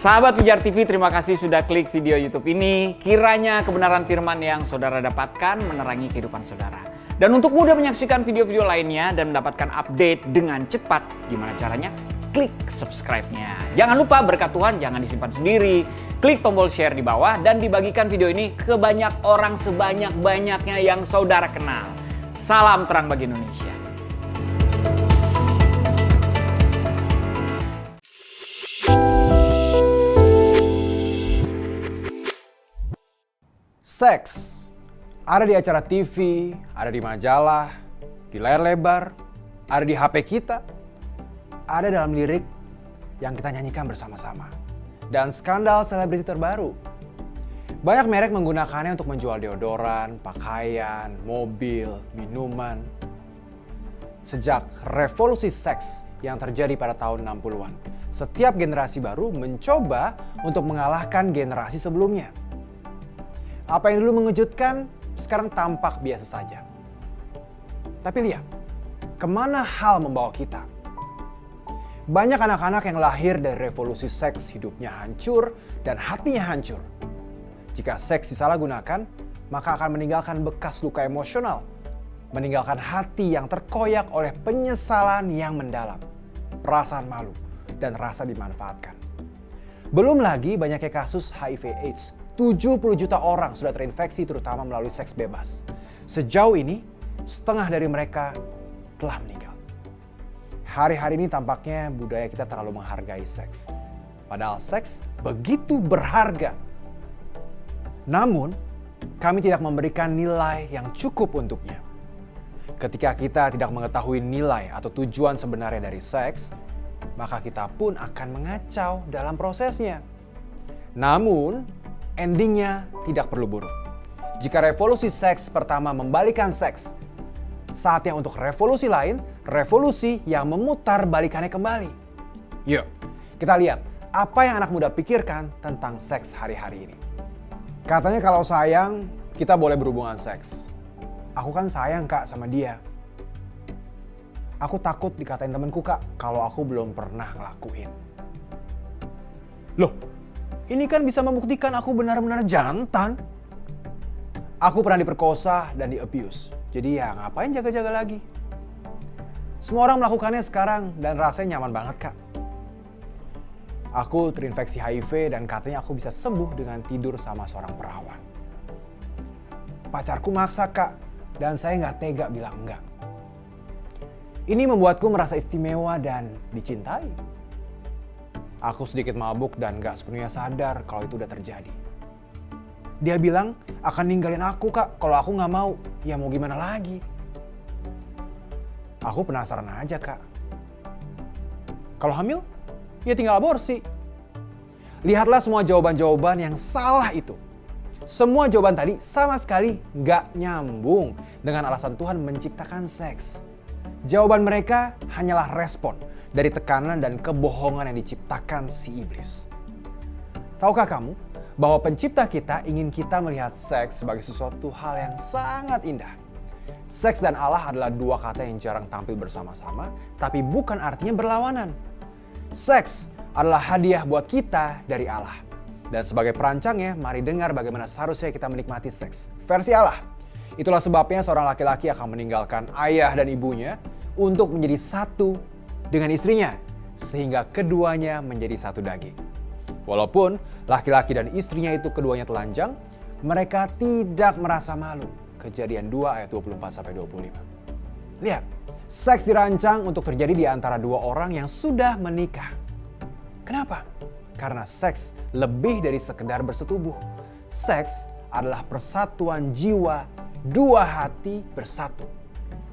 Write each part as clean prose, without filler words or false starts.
Sahabat Pijar TV, terima kasih sudah klik video YouTube ini. Kiranya kebenaran firman yang saudara dapatkan menerangi kehidupan saudara. Dan untuk mudah menyaksikan video-video lainnya dan mendapatkan update dengan cepat, gimana caranya? Klik subscribe-nya. Jangan lupa berkat Tuhan jangan disimpan sendiri. Klik tombol share di bawah dan dibagikan video ini ke banyak orang sebanyak-banyaknya yang saudara kenal. Salam terang bagi Indonesia. Seks ada di acara TV, ada di majalah, di layar lebar, ada di HP kita, ada dalam lirik yang kita nyanyikan bersama-sama. Dan skandal selebriti terbaru. Banyak merek menggunakannya untuk menjual deodoran, pakaian, mobil, minuman. Sejak revolusi seks yang terjadi pada tahun 60-an, setiap generasi baru mencoba untuk mengalahkan generasi sebelumnya. Apa yang dulu mengejutkan, sekarang tampak biasa saja. Tapi lihat, kemana hal membawa kita? Banyak anak-anak yang lahir dari revolusi seks hidupnya hancur dan hatinya hancur. Jika seks disalahgunakan, maka akan meninggalkan bekas luka emosional. Meninggalkan hati yang terkoyak oleh penyesalan yang mendalam, perasaan malu, dan rasa dimanfaatkan. Belum lagi banyaknya kasus HIV/AIDS. 70 juta orang sudah terinfeksi terutama melalui seks bebas. Sejauh ini, setengah dari mereka telah meninggal. Hari-hari ini tampaknya budaya kita terlalu menghargai seks. Padahal seks begitu berharga. Namun, kami tidak memberikan nilai yang cukup untuknya. Ketika kita tidak mengetahui nilai atau tujuan sebenarnya dari seks, maka kita pun akan mengacau dalam prosesnya. Namun, endingnya tidak perlu buruk. Jika revolusi seks pertama membalikan seks, saatnya untuk revolusi lain, revolusi yang memutar balikannya kembali. Yuk, kita lihat apa yang anak muda pikirkan tentang seks hari-hari ini. Katanya kalau sayang, kita boleh berhubungan seks. Aku kan sayang kak sama dia. Aku takut dikatain temenku kak kalau aku belum pernah ngelakuin. Loh, ini kan bisa membuktikan aku benar-benar jantan. Aku pernah diperkosa dan di-abuse. Jadi ya ngapain jaga-jaga lagi? Semua orang melakukannya sekarang dan rasanya nyaman banget kak. Aku terinfeksi HIV dan katanya aku bisa sembuh dengan tidur sama seorang perawan. Pacarku maksa kak dan saya nggak tega bilang enggak. Ini membuatku merasa istimewa dan dicintai. Aku sedikit mabuk dan gak sepenuhnya sadar kalau itu udah terjadi. Dia bilang akan ninggalin aku kak kalau aku gak mau. Ya mau gimana lagi? Aku penasaran aja kak. Kalau hamil, ya tinggal aborsi. Lihatlah semua jawaban-jawaban yang salah itu. Semua jawaban tadi sama sekali gak nyambung dengan alasan Tuhan menciptakan seks. Jawaban mereka hanyalah respon dari tekanan dan kebohongan yang diciptakan si iblis. Tahukah kamu bahwa pencipta kita ingin kita melihat seks sebagai sesuatu hal yang sangat indah? Seks dan Allah adalah dua kata yang jarang tampil bersama-sama, tapi bukan artinya berlawanan. Seks adalah hadiah buat kita dari Allah. Dan sebagai perancangnya, mari dengar bagaimana seharusnya kita menikmati seks. Versi Allah. Itulah sebabnya seorang laki-laki akan meninggalkan ayah dan ibunya untuk menjadi satu dengan istrinya, sehingga keduanya menjadi satu daging. Walaupun laki-laki dan istrinya itu keduanya telanjang, mereka tidak merasa malu. Kejadian 2 ayat 24-25. Lihat, seks dirancang untuk terjadi di antara dua orang yang sudah menikah. Kenapa? Karena seks lebih dari sekedar bersetubuh. Seks adalah persatuan jiwa, dua hati bersatu.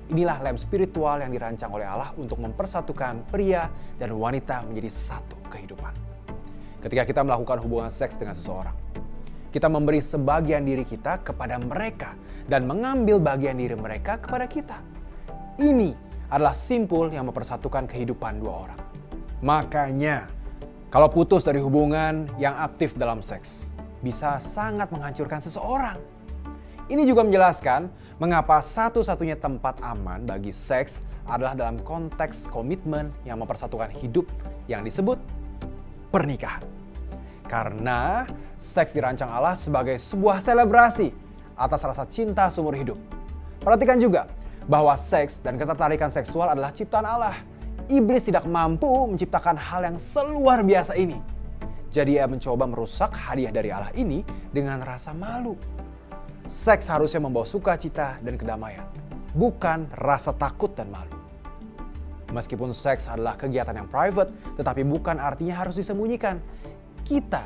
Inilah lem spiritual yang dirancang oleh Allah untuk mempersatukan pria dan wanita menjadi satu kehidupan. Ketika kita melakukan hubungan seks dengan seseorang, kita memberi sebagian diri kita kepada mereka dan mengambil bagian diri mereka kepada kita. Ini adalah simpul yang mempersatukan kehidupan dua orang. Makanya, kalau putus dari hubungan yang aktif dalam seks, bisa sangat menghancurkan seseorang. Ini juga menjelaskan mengapa satu-satunya tempat aman bagi seks adalah dalam konteks komitmen yang mempersatukan hidup yang disebut pernikahan. Karena seks dirancang Allah sebagai sebuah selebrasi atas rasa cinta seumur hidup. Perhatikan juga bahwa seks dan ketertarikan seksual adalah ciptaan Allah. Iblis tidak mampu menciptakan hal yang seluar biasa ini. Jadi ia mencoba merusak hadiah dari Allah ini dengan rasa malu. Seks harusnya membawa sukacita dan kedamaian, bukan rasa takut dan malu. Meskipun seks adalah kegiatan yang private, tetapi bukan artinya harus disembunyikan. Kita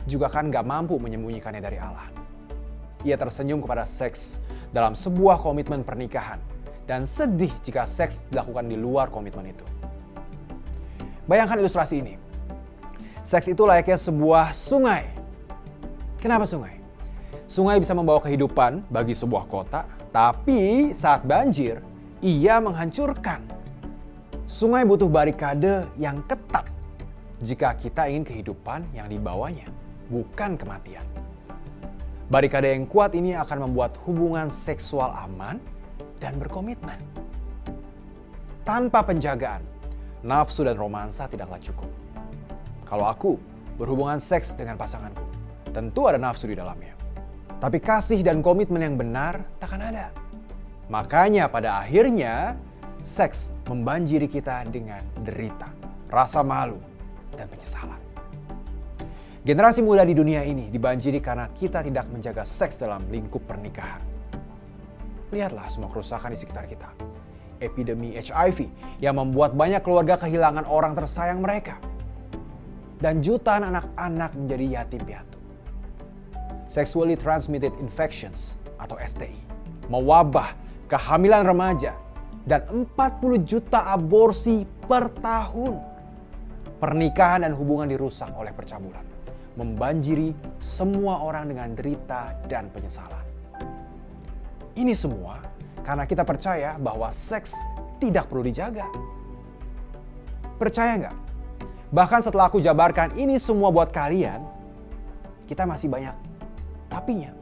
juga kan gak mampu menyembunyikannya dari Allah. Ia tersenyum kepada seks dalam sebuah komitmen pernikahan dan sedih jika seks dilakukan di luar komitmen itu. Bayangkan ilustrasi ini. Seks itu layaknya sebuah sungai. Kenapa sungai? Sungai bisa membawa kehidupan bagi sebuah kota, tapi saat banjir, ia menghancurkan. Sungai butuh barikade yang ketat jika kita ingin kehidupan yang dibawanya, bukan kematian. Barikade yang kuat ini akan membuat hubungan seksual aman dan berkomitmen. Tanpa penjagaan, nafsu dan romansa tidaklah cukup. Kalau aku berhubungan seks dengan pasanganku, tentu ada nafsu di dalamnya. Tapi kasih dan komitmen yang benar takkan ada. Makanya pada akhirnya, seks membanjiri kita dengan derita, rasa malu, dan penyesalan. Generasi muda di dunia ini dibanjiri karena kita tidak menjaga seks dalam lingkup pernikahan. Lihatlah semua kerusakan di sekitar kita. Epidemi HIV yang membuat banyak keluarga kehilangan orang tersayang mereka. Dan jutaan anak-anak menjadi yatim piatu. Sexually transmitted infections atau STI mewabah, kehamilan remaja, dan 40 juta aborsi per tahun. Pernikahan dan hubungan dirusak oleh percabulan, membanjiri semua orang dengan derita dan penyesalan. Ini semua karena kita percaya bahwa seks tidak perlu dijaga. Percaya nggak? Bahkan setelah aku jabarkan ini semua buat kalian, kita masih banyak tapinya.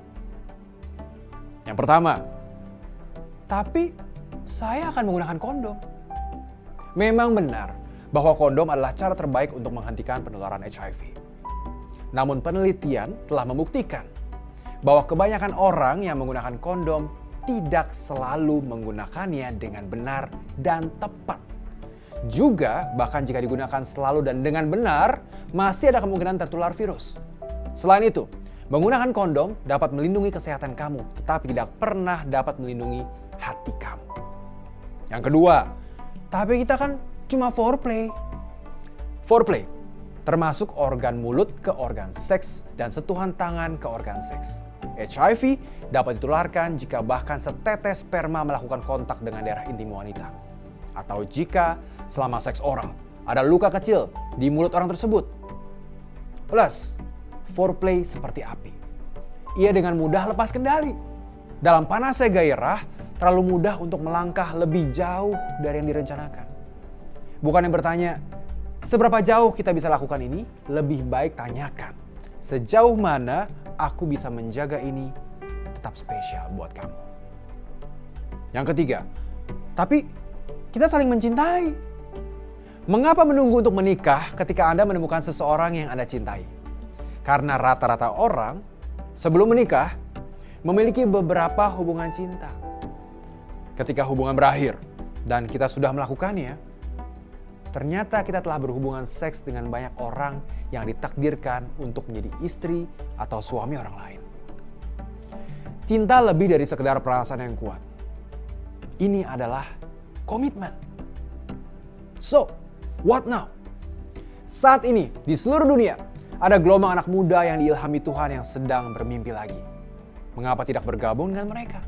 Yang pertama, tapi saya akan menggunakan kondom. Memang benar bahwa kondom adalah cara terbaik untuk menghentikan penularan HIV. Namun penelitian telah membuktikan bahwa kebanyakan orang yang menggunakan kondom tidak selalu menggunakannya dengan benar dan tepat. Juga bahkan jika digunakan selalu dan dengan benar, masih ada kemungkinan tertular virus. Selain itu, menggunakan kondom dapat melindungi kesehatan kamu, tetapi tidak pernah dapat melindungi hati kamu. Yang kedua, tapi kita kan cuma foreplay. Foreplay termasuk organ mulut ke organ seks dan sentuhan tangan ke organ seks. HIV dapat ditularkan jika bahkan setetes sperma melakukan kontak dengan daerah intim wanita. Atau jika selama seks oral ada luka kecil di mulut orang tersebut. Plus, foreplay seperti api. Ia dengan mudah lepas kendali. Dalam panasnya gairah, terlalu mudah untuk melangkah lebih jauh dari yang direncanakan. Bukan yang bertanya, seberapa jauh kita bisa lakukan ini? Lebih baik tanyakan, sejauh mana aku bisa menjaga ini tetap spesial buat kamu. Yang ketiga, tapi kita saling mencintai. Mengapa menunggu untuk menikah ketika Anda menemukan seseorang yang Anda cintai? Karena rata-rata orang sebelum menikah memiliki beberapa hubungan cinta. Ketika hubungan berakhir dan kita sudah melakukannya, ternyata kita telah berhubungan seks dengan banyak orang yang ditakdirkan untuk menjadi istri atau suami orang lain. Cinta lebih dari sekedar perasaan yang kuat. Ini adalah komitmen. So, what now? Saat ini di seluruh dunia ada gelombang anak muda yang diilhami Tuhan yang sedang bermimpi lagi. Mengapa tidak bergabung dengan mereka?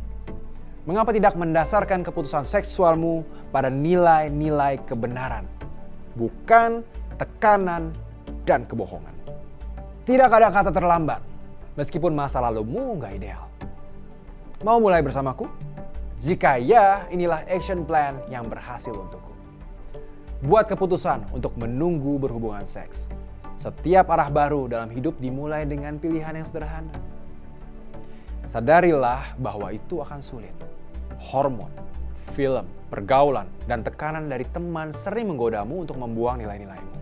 Mengapa tidak mendasarkan keputusan seksualmu pada nilai-nilai kebenaran, bukan tekanan dan kebohongan? Tidak ada kata terlambat, meskipun masa lalumu nggak ideal. Mau mulai bersamaku? Jika ya, inilah action plan yang berhasil untukku. Buat keputusan untuk menunggu berhubungan seks. Setiap arah baru dalam hidup dimulai dengan pilihan yang sederhana. Sadarilah bahwa itu akan sulit. Hormon, film, pergaulan, dan tekanan dari teman sering menggodamu untuk membuang nilai-nilaimu.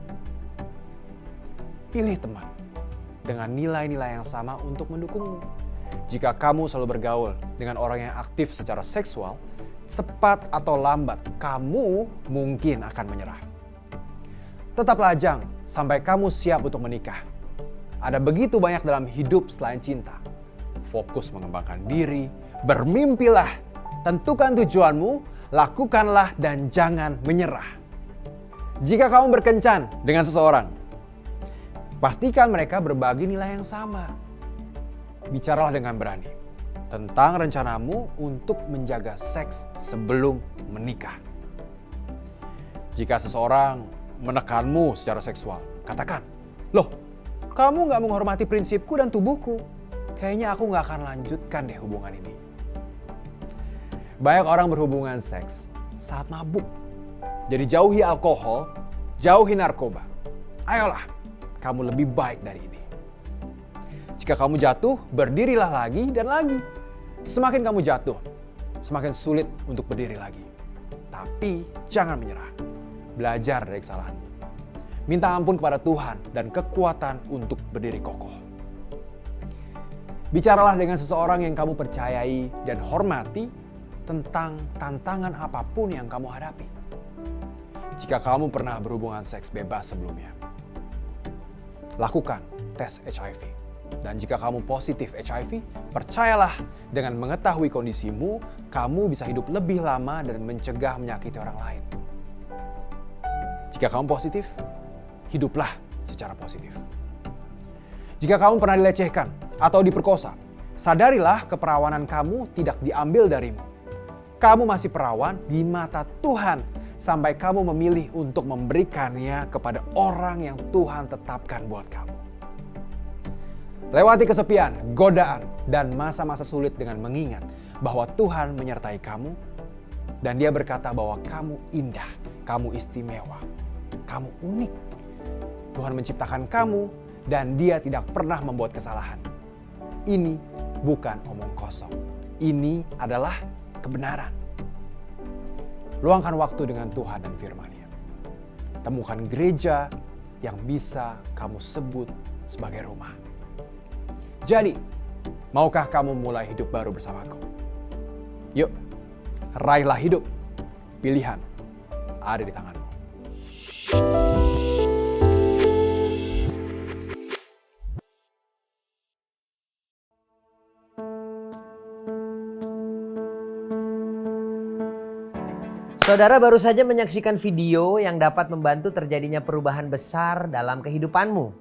Pilih teman, dengan nilai-nilai yang sama untuk mendukungmu. Jika kamu selalu bergaul dengan orang yang aktif secara seksual, cepat atau lambat kamu mungkin akan menyerah. Tetap lajang sampai kamu siap untuk menikah. Ada begitu banyak dalam hidup selain cinta. Fokus mengembangkan diri, bermimpilah, tentukan tujuanmu, lakukanlah dan jangan menyerah. Jika kamu berkencan dengan seseorang, pastikan mereka berbagi nilai yang sama. Bicaralah dengan berani tentang rencanamu untuk menjaga seks sebelum menikah. Jika seseorang menekanmu secara seksual, katakan, "Loh, kamu gak menghormati prinsipku dan tubuhku. Kayaknya aku gak akan lanjutkan deh hubungan ini." Banyak orang berhubungan seks saat mabuk. Jadi jauhi alkohol, jauhi narkoba. Ayolah, kamu lebih baik dari ini. Jika kamu jatuh, berdirilah lagi dan lagi. Semakin kamu jatuh, semakin sulit untuk berdiri lagi. Tapi jangan menyerah. Belajar dari kesalahanmu. Minta ampun kepada Tuhan dan kekuatan untuk berdiri kokoh. Bicaralah dengan seseorang yang kamu percayai dan hormati tentang tantangan apapun yang kamu hadapi. Jika kamu pernah berhubungan seks bebas sebelumnya, lakukan tes HIV. Dan jika kamu positif HIV, percayalah dengan mengetahui kondisimu, kamu bisa hidup lebih lama dan mencegah menyakiti orang lain. Jika kamu positif, hiduplah secara positif. Jika kamu pernah dilecehkan atau diperkosa, sadarilah keperawanan kamu tidak diambil darimu. Kamu masih perawan di mata Tuhan sampai kamu memilih untuk memberikannya kepada orang yang Tuhan tetapkan buat kamu. Lewati kesepian, godaan, dan masa-masa sulit dengan mengingat bahwa Tuhan menyertai kamu dan Dia berkata bahwa kamu indah, kamu istimewa, kamu unik. Tuhan menciptakan kamu dan Dia tidak pernah membuat kesalahan. Ini bukan omong kosong. Ini adalah kebenaran. Luangkan waktu dengan Tuhan dan firman-Nya. Temukan gereja yang bisa kamu sebut sebagai rumah. Jadi, maukah kamu mulai hidup baru bersamaku? Yuk, raihlah hidup. Pilihan ada di tanganmu. Saudara baru saja menyaksikan video yang dapat membantu terjadinya perubahan besar dalam kehidupanmu.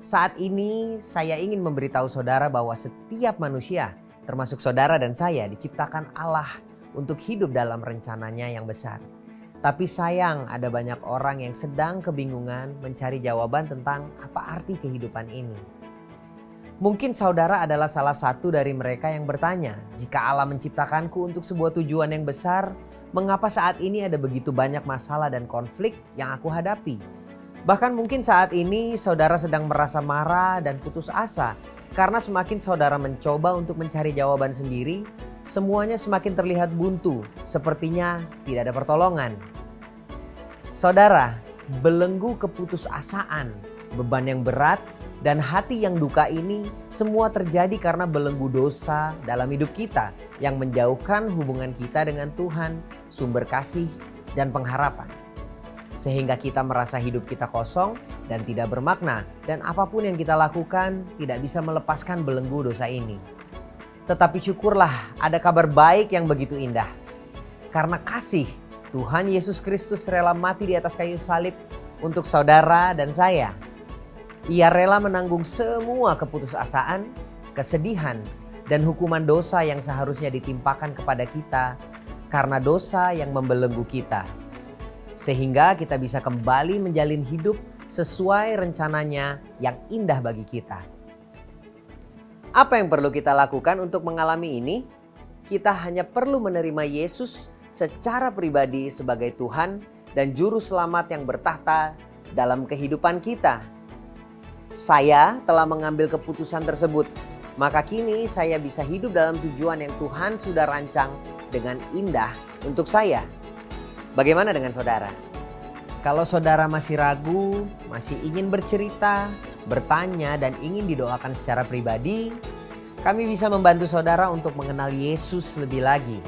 Saat ini saya ingin memberitahu saudara bahwa setiap manusia, termasuk saudara dan saya, diciptakan Allah untuk hidup dalam rencananya yang besar. Tapi sayang ada banyak orang yang sedang kebingungan mencari jawaban tentang apa arti kehidupan ini. Mungkin saudara adalah salah satu dari mereka yang bertanya, jika Allah menciptakanku untuk sebuah tujuan yang besar, mengapa saat ini ada begitu banyak masalah dan konflik yang aku hadapi? Bahkan mungkin saat ini saudara sedang merasa marah dan putus asa karena semakin saudara mencoba untuk mencari jawaban sendiri, semuanya semakin terlihat buntu, sepertinya tidak ada pertolongan. Saudara, belenggu keputusasaan, beban yang berat, dan hati yang duka ini semua terjadi karena belenggu dosa dalam hidup kita yang menjauhkan hubungan kita dengan Tuhan, sumber kasih dan pengharapan. Sehingga kita merasa hidup kita kosong dan tidak bermakna dan apapun yang kita lakukan tidak bisa melepaskan belenggu dosa ini. Tetapi syukurlah ada kabar baik yang begitu indah. Karena kasih Tuhan Yesus Kristus rela mati di atas kayu salib untuk saudara dan saya. Ia rela menanggung semua keputusasaan, kesedihan, dan hukuman dosa yang seharusnya ditimpakan kepada kita karena dosa yang membelenggu kita. Sehingga kita bisa kembali menjalin hidup sesuai rencananya yang indah bagi kita. Apa yang perlu kita lakukan untuk mengalami ini? Kita hanya perlu menerima Yesus secara pribadi sebagai Tuhan dan Juru Selamat yang bertahta dalam kehidupan kita. Saya telah mengambil keputusan tersebut, maka kini saya bisa hidup dalam tujuan yang Tuhan sudah rancang dengan indah untuk saya. Bagaimana dengan saudara? Kalau saudara masih ragu, masih ingin bercerita, bertanya, dan ingin didoakan secara pribadi, kami bisa membantu saudara untuk mengenal Yesus lebih lagi.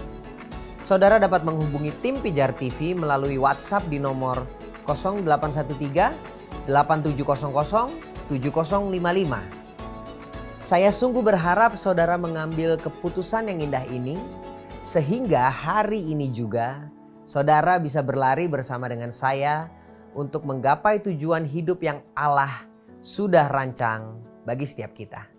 Saudara dapat menghubungi tim Pijar TV melalui WhatsApp di nomor 0813 8700 7055. Saya sungguh berharap saudara mengambil keputusan yang indah ini, sehingga hari ini juga saudara bisa berlari bersama dengan saya untuk menggapai tujuan hidup yang Allah sudah rancang bagi setiap kita.